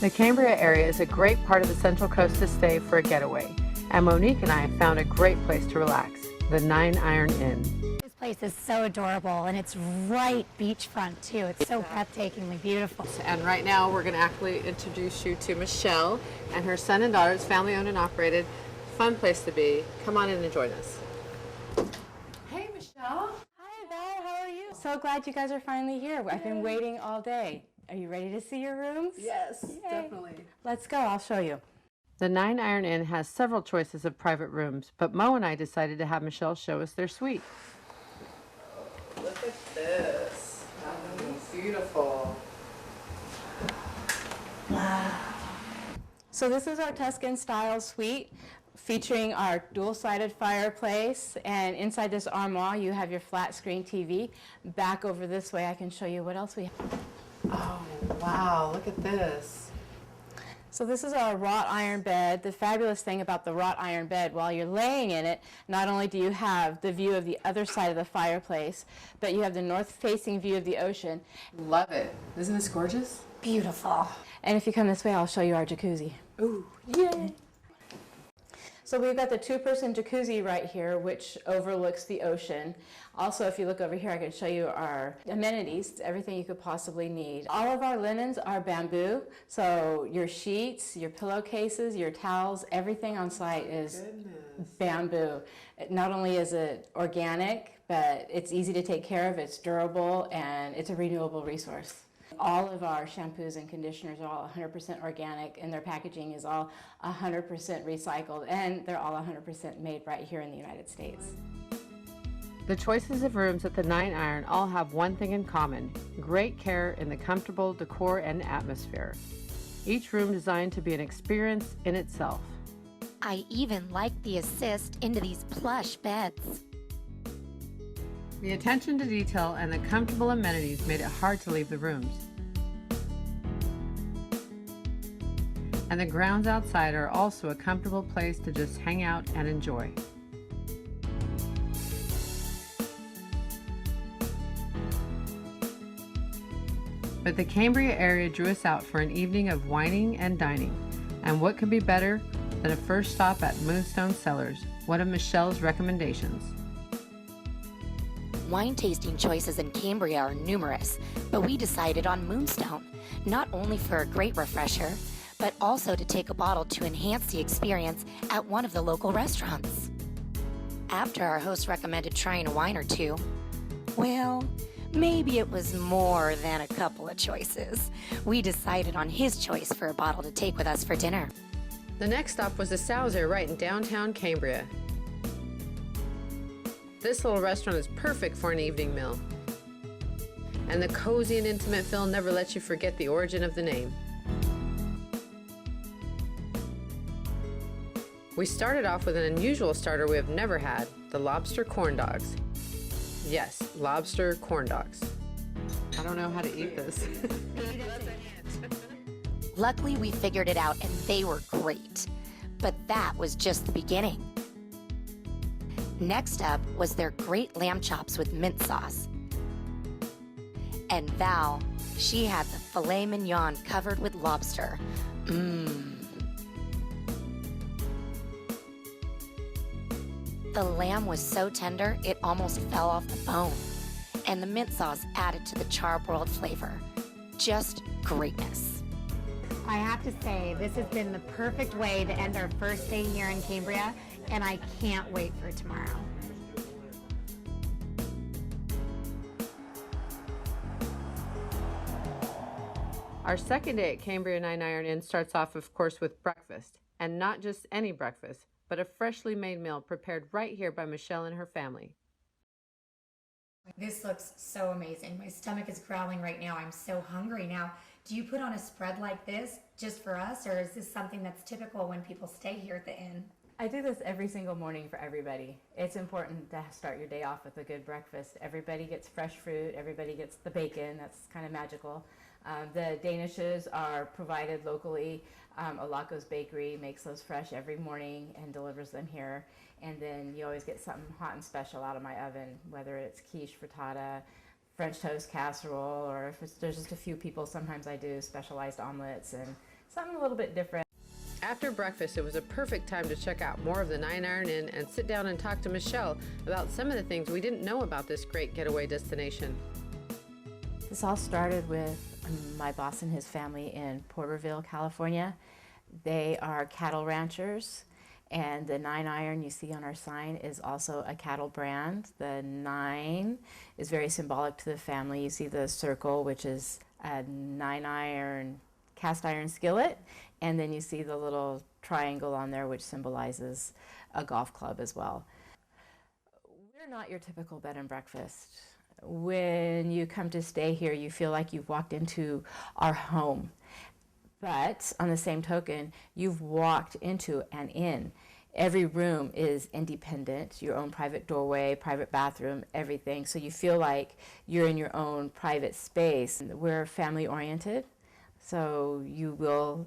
The Cambria area is a great part of the Central Coast to stay for a getaway, and Monique and I have found a great place to relax, the 9 Iron Inn. This place is so adorable, and it's right beachfront too. It's so breathtakingly beautiful. And right now we're going to actually introduce you to Michelle and her son and daughter. It's family owned and operated. Fun place to be. Come on in and join us. Hey Michelle. Hi Val, how are you? So glad you guys are finally here. I've been waiting all day. Are you ready to see your rooms? Yes, Yay. definitely. Let's go, I'll show you. The 9 Iron Inn has several choices of private rooms, but Mo and I decided to have Michelle show us their suite. Look at this. That is beautiful. So this is our Tuscan style suite featuring our dual-sided fireplace, and inside this armoire you have your flat screen TV. Back over this way I can show you what else we have. Oh wow, look at this. So this is our wrought iron bed. The fabulous thing about the wrought iron bed, while you're laying in it, not only do you have the view of the other side of the fireplace, but you have the north-facing view of the ocean. Love it. Isn't this gorgeous? Beautiful. And if you come this way, I'll show you our jacuzzi. Ooh, yay! So we've got the two-person jacuzzi right here, which overlooks the ocean. Also, if you look over here, I can show you our amenities, everything you could possibly need. All of our linens are bamboo, so your sheets, your pillowcases, your towels, everything on site is bamboo. Not only is it organic, but it's easy to take care of, it's durable, and it's a renewable resource. All of our shampoos and conditioners are all 100% organic, and their packaging is all 100% recycled, and they're all 100% made right here in the United States. The choices of rooms at the 9 Iron all have one thing in common: great care in the comfortable decor and atmosphere. Each room designed to be an experience in itself. I even like the assist into these plush beds. The attention to detail and the comfortable amenities made it hard to leave the rooms. And the grounds outside are also a comfortable place to just hang out and enjoy. But the Cambria area drew us out for an evening of wining and dining. And what could be better than a first stop at Moonstone Cellars, one of Michelle's recommendations. Wine tasting choices in Cambria are numerous, but we decided on Moonstone, not only for a great refresher, but also to take a bottle to enhance the experience at one of the local restaurants. After our host recommended trying a wine or two, well, maybe it was more than a couple of choices. We decided on his choice for a bottle to take with us for dinner. The next stop was the Salzer right in downtown Cambria. This little restaurant is perfect for an evening meal. And the cozy and intimate feel never lets you forget the origin of the name. We started off with an unusual starter we have never had, the lobster corn dogs. Yes, lobster corn dogs. I don't know how to eat this. Luckily, we figured it out and they were great. But that was just the beginning. Next up was their great lamb chops with mint sauce. And Val, she had the filet mignon covered with lobster. The lamb was so tender, it almost fell off the bone. And the mint sauce added to the charbroiled flavor. Just greatness. I have to say, this has been the perfect way to end our first day here in Cambria, and I can't wait for tomorrow. Our second day at Cambria 9 Iron Inn starts off, of course, with breakfast. And not just any breakfast, but a freshly made meal prepared right here by Michelle and her family. This looks so amazing. My stomach is growling right now. I'm so hungry now. Do you put on a spread like this just for us, or is this something that's typical when people stay here at the inn? I do this every single morning for everybody. It's important to start your day off with a good breakfast. Everybody gets fresh fruit, everybody gets the bacon, that's kind of magical. The Danishes are provided locally. Alaco's Bakery makes those fresh every morning and delivers them here. And then you always get something hot and special out of my oven, whether it's quiche, frittata, French toast casserole, or if there's just a few people, sometimes I do specialized omelets and something a little bit different. After breakfast, it was a perfect time to check out more of the 9 Iron Inn and sit down and talk to Michelle about some of the things we didn't know about this great getaway destination. This all started with my boss and his family in Porterville, California. They are cattle ranchers, and the 9 Iron you see on our sign is also a cattle brand. The 9 is very symbolic to the family. You see the circle, which is a 9 iron cast iron skillet, and then you see the little triangle on there, which symbolizes a golf club as well. We're not your typical bed and breakfast. When you come to stay here, you feel like you've walked into our home. But on the same token, you've walked into an inn. Every room is independent, your own private doorway, private bathroom, everything. So you feel like you're in your own private space. We're family oriented, so you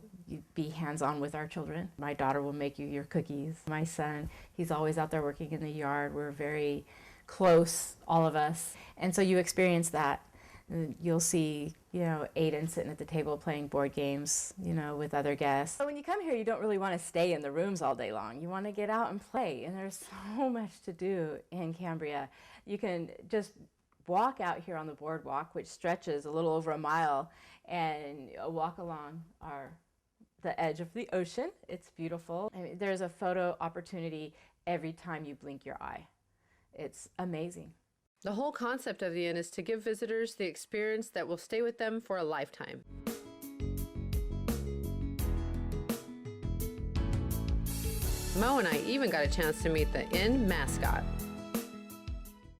be hands-on with our children. My daughter will make you your cookies. My son, he's always out there working in the yard. We're very close, all of us. And so you experience that. You'll see, Aiden sitting at the table playing board games, with other guests. So when you come here, you don't really want to stay in the rooms all day long. You want to get out and play, and there's so much to do in Cambria. You can just walk out here on the boardwalk, which stretches a little over a mile, and walk along the edge of the ocean. It's beautiful. I mean, there's a photo opportunity every time you blink your eye. It's amazing. The whole concept of the inn is to give visitors the experience that will stay with them for a lifetime. Mo and I even got a chance to meet the inn mascot.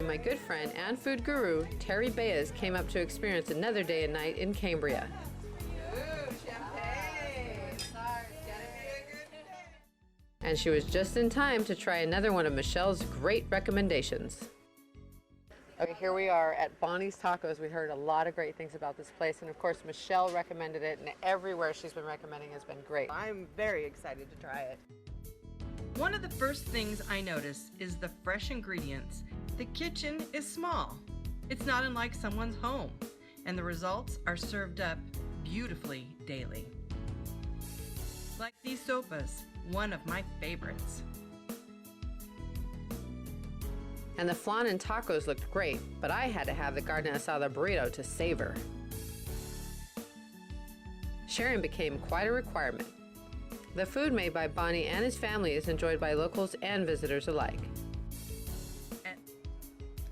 My good friend and food guru, Terry Baez, came up to experience another day and night in Cambria. And she was just in time to try another one of Michelle's great recommendations. Okay, here we are at Bonnie's Tacos. We heard a lot of great things about this place, and of course Michelle recommended it, and everywhere she's been recommending has been great. I'm very excited to try it. One of the first things I notice is the fresh ingredients. The kitchen is small. It's not unlike someone's home, and the results are served up beautifully daily. Like these sopas, one of my favorites. And the flan and tacos looked great, but I had to have the carne asada burrito to savor. Sharing became quite a requirement. The food made by Bonnie and his family is enjoyed by locals and visitors alike.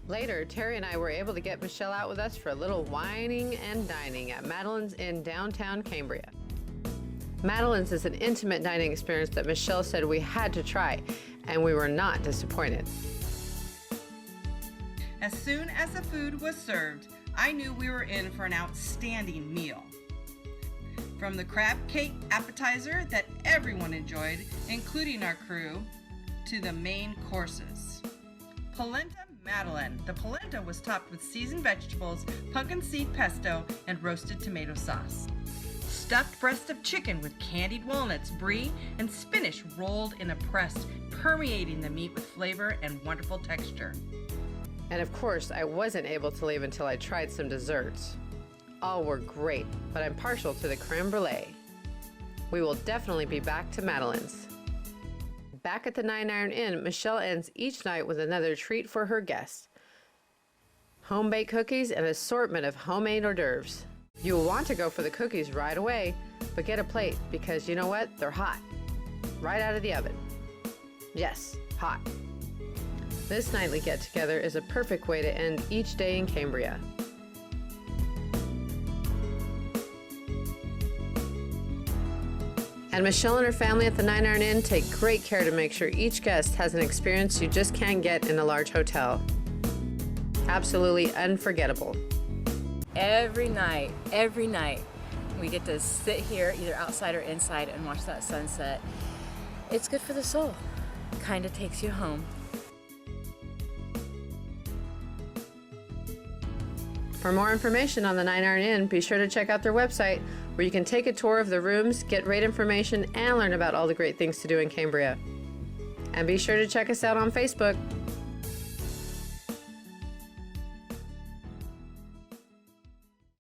Later, Terry and I were able to get Michelle out with us for a little wining and dining at Madeline's in downtown Cambria. Madeline's is an intimate dining experience that Michelle said we had to try, and we were not disappointed. As soon as the food was served, I knew we were in for an outstanding meal. From the crab cake appetizer that everyone enjoyed, including our crew, to the main courses. Polenta Madeline. The polenta was topped with seasoned vegetables, pumpkin seed pesto, and roasted tomato sauce. Stuffed breast of chicken with candied walnuts, brie, and spinach rolled in a press, permeating the meat with flavor and wonderful texture. And of course, I wasn't able to leave until I tried some desserts. All were great, but I'm partial to the creme brulee. We will definitely be back to Madeline's. Back at the 9 Iron Inn, Michelle ends each night with another treat for her guests. Home-baked cookies and an assortment of homemade hors d'oeuvres. You will want to go for the cookies right away, but get a plate because you know what? They're hot. Right out of the oven. Yes, hot. This nightly get-together is a perfect way to end each day in Cambria. And Michelle and her family at the 9 Iron Inn take great care to make sure each guest has an experience you just can't get in a large hotel. Absolutely unforgettable. Every night, we get to sit here, either outside or inside, and watch that sunset. It's good for the soul. Kind of takes you home. For more information on the 9 Iron Inn, be sure to check out their website, where you can take a tour of the rooms, get rate information, and learn about all the great things to do in Cambria. And be sure to check us out on Facebook.